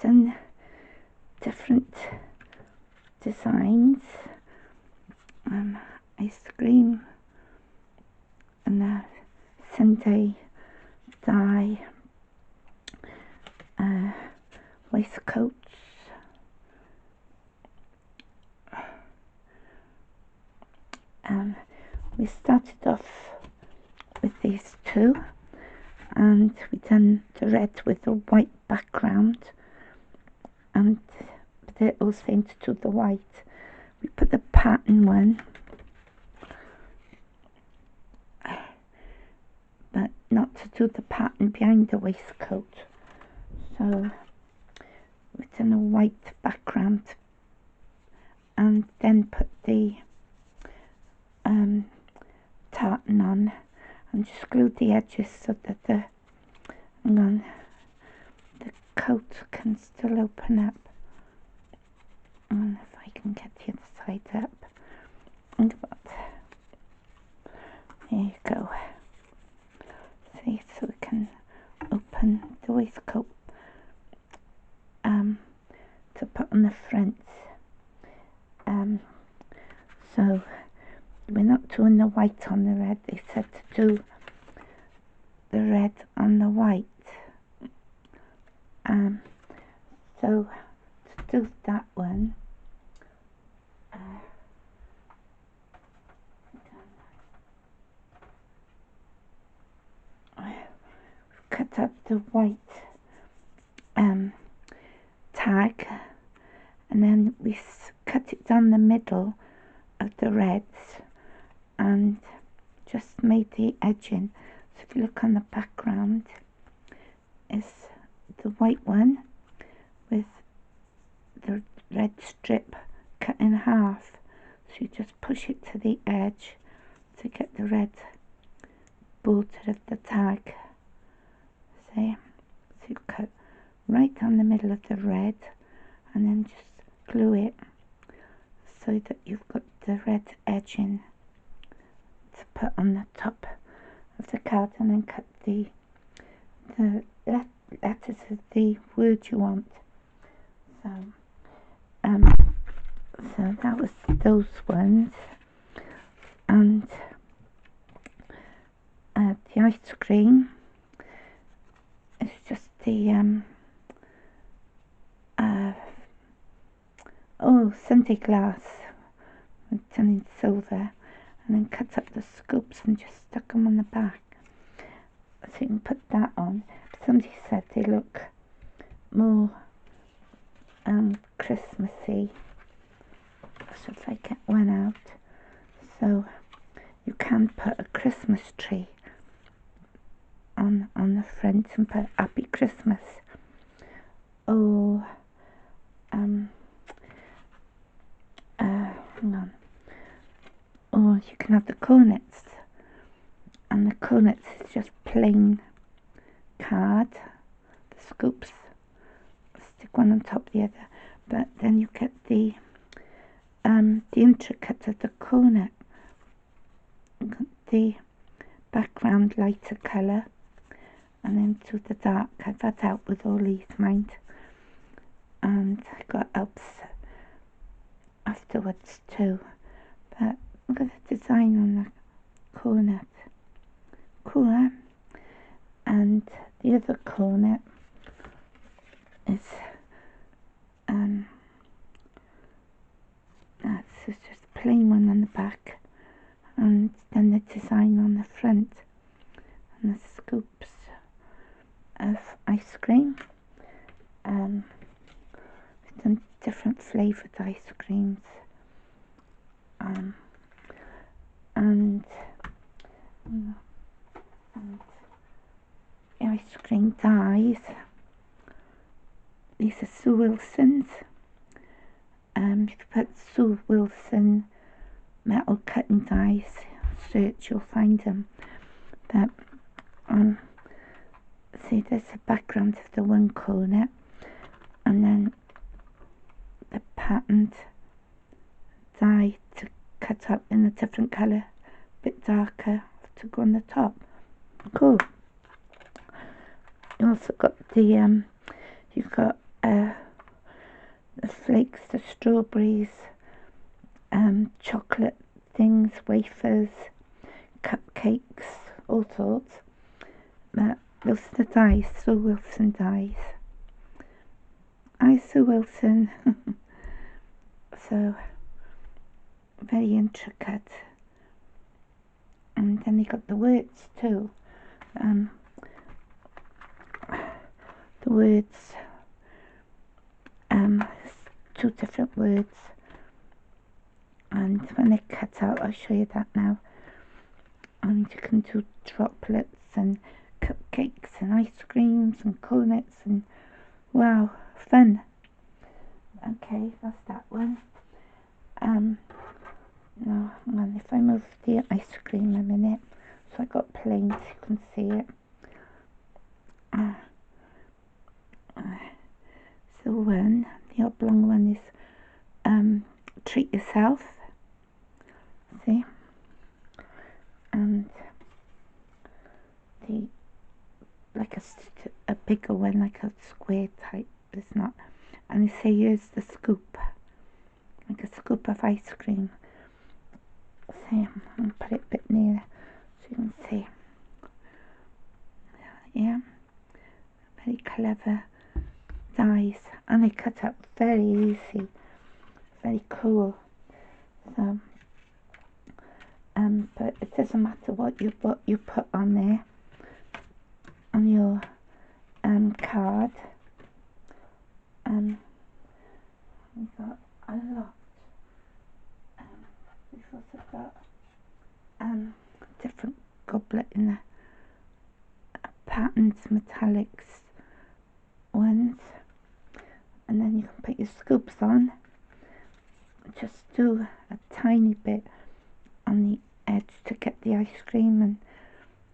done different designs, ice cream and a Sunday dye, waistcoats, we started off with these two, and we done the red with the white background, and they're all same to do the white. We put the pattern one, but not to do the pattern behind the waistcoat, so we've done a white background and then put the tartan on and just glued the edges so that the coat can still open up. And if I can get the other side up, and there you go. See, so we can open the waistcoat to put on the front. So we're not doing the white on the red. They said to do the red on the white. So to do that one, cut up the white tag, and then we cut it down the middle of the reds and just made the edging. So if you look on the background, is the white one with the red strip cut in half, so you just push it to the edge to get the red border of the tag. See, so you cut right down the middle of the red and then just glue it so that you've got the red edging to put on the top of the card, and then cut the letters of the word you want. So so that was those ones, and the ice cream is just the Sunday glass done in silver, and then cut up the scoops and just stuck them on the back, so you can put that on. Somebody said they look more Christmassy, so if I get one out, so you can put a Christmas tree on the front and put Happy Christmas, or hang on, or you can have the cornets, and the cornets is just plain card, the scoops, stick one on top of the other, but then you get the intricate of the cornet, the background lighter colour, and then to the dark. I've had out with all these, mind, and I got helps afterwards too, but look at the design on the cornet, cool, and the other cornet is that's just a plain one on the back, and then the design on the front, and the scoops of ice cream. We've done different flavoured ice creams, and the ice cream dies. These are Sue Wilson's. If you put Sue Wilson metal cutting dies search, you'll find them. But see, there's the background of the one corner, and then the patterned die to cut up in a different colour, a bit darker, to go on the top. Cool. You also also got the you've got the flakes, the strawberries, chocolate things, wafers, cupcakes, all sorts. But those are the dies, Sue Wilson dies. Hi Sue Wilson. So very intricate. And then they got the words too. The words, two different words, and when they cut out, I'll show you that now. And you can do droplets and cupcakes and ice creams and cornets and wow, fun. Okay, that's that one. No, hang on, if I move the ice cream a minute, so I got plain so you can see it. So one, the oblong one is treat yourself. See? And the like a bigger one, like a square type, is not. And they say here's the scoop, like a scoop of ice cream. See, I'm gonna put it a bit nearer so you can see. Yeah, very clever dies, and they cut up very easy, very cool. So, but it doesn't matter what you put on there on your card. We've got a lot. We've also got different goblet in the patterns, metallics ones, and then you can put your scoops on. Just do a tiny bit on the edge to get the ice cream, and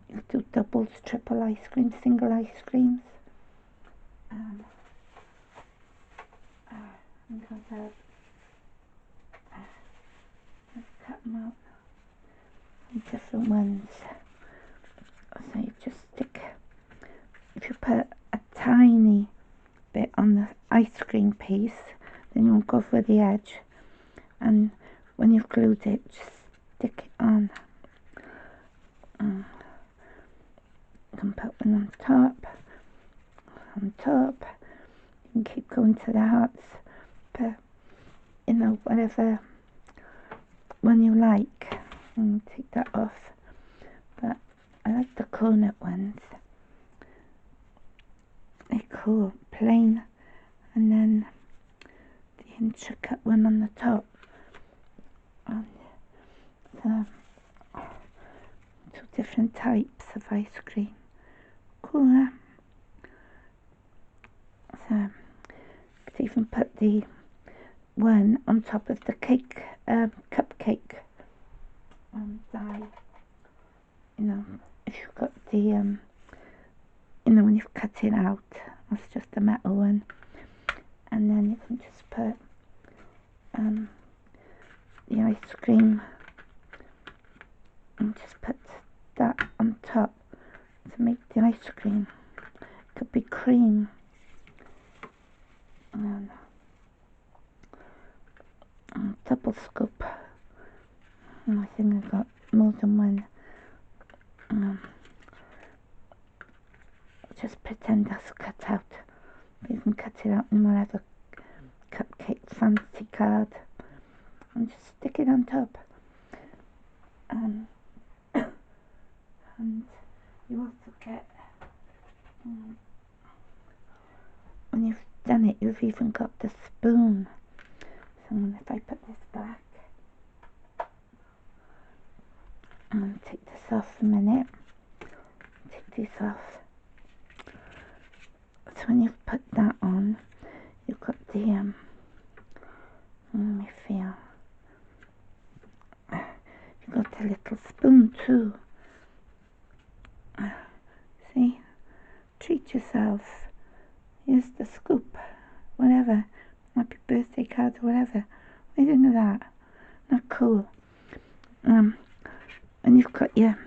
you can do doubles, triple ice cream, single ice creams. Let's cut them out in different ones. So you just stick, if you put a tiny bit on the ice cream piece, then you won't go over the edge, and when you've glued it, just stick it on. You can put one on top, you can keep going to the hearts, but you know, whatever one you like. Take that off, but I like the cornet ones. They're cool, plain, and then the intricate one on the top. And two different types of ice cream. Cool, huh? So you could even put the one on top of the cake, cupcake die. You know, if you've got the, you know, when you've cut it out, that's just the metal one, and then you can just put the ice cream and just put that on top to make the ice cream. It could be cream. And double scoop. And I think I got more than one. Just pretend that's cut out. You can cut it out in whatever cupcake fancy card and just stick it on top. And you also get, when you've done it, you've even got the spoon. So if I put this back, and take this off a minute, take this off. So when you've put that on, you've got the, let me feel, you've got a little spoon too. See, treat yourself. Here's the scoop, whatever, happy birthday card or whatever. What do you think of that? Not cool. When you've got your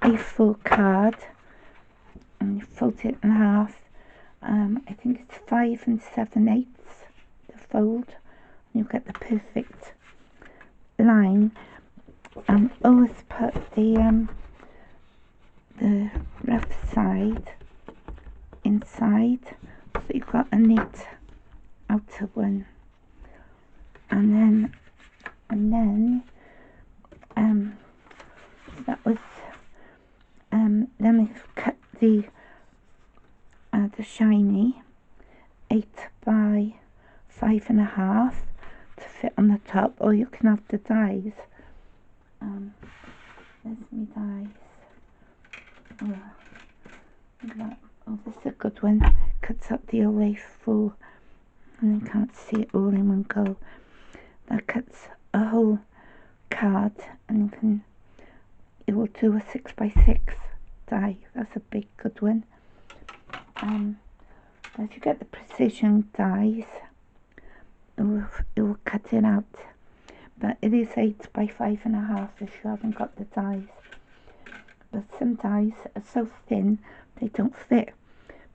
A4 card and you fold it in half, I think it's 5 7/8 to fold. You get the perfect line. And always put the rough side inside, so you've got a neat outer one. And then that was then I've cut the shiny 8 by 5.5 to fit on the top, or you can have the dies. There's my dies. Oh, look at that. Oh, this is a good one. Cuts up the A4 and you can't see it all in one go. That cuts a whole card, and it will do a 6 by 6 die. That's a big good one. If you get the precision dies, it will cut it out, but it is 8 by 5.5 if you haven't got the dies. But some dies are so thin they don't fit,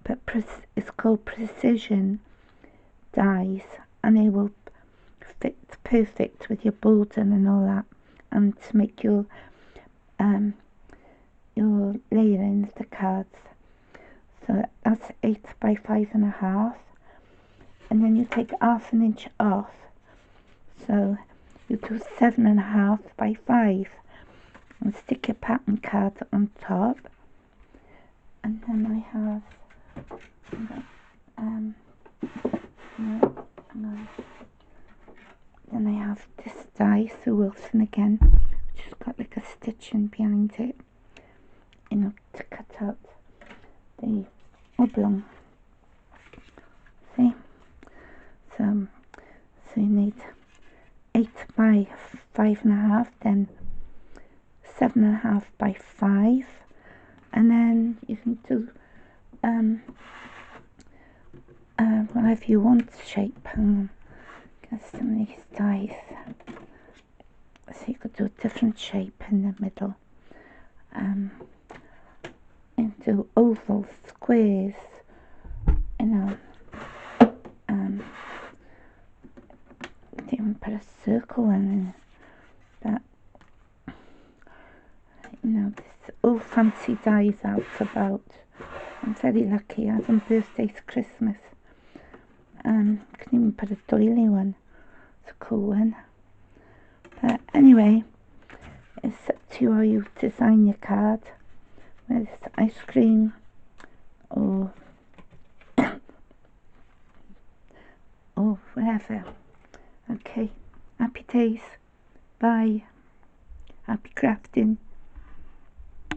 but it's called precision dies, and they will fit perfect with your border and all that, and to make your layering of the cards. So that's 8 by 5.5, and then you take 1/2 inch off, so you do 7.5 by 5, and stick your pattern card on top. And then I have then I have this die, Sir Wilson again, which has got like a stitching behind it, to cut out the oblong. See? So you need 8 by 5.5, then 7.5 by 5, and then you can do whatever you want shape. Get some of these dies, so you could do a different shape in the middle, and do ovals, squares, even put a circle in it. But this all fancy dies out about. I'm very lucky. I have them birthdays, Christmas. Can even put a doily one. It's a cool one. But anyway, it's up to you how you design your card, whether it's ice cream or or whatever. Okay, happy days. Bye. Happy crafting.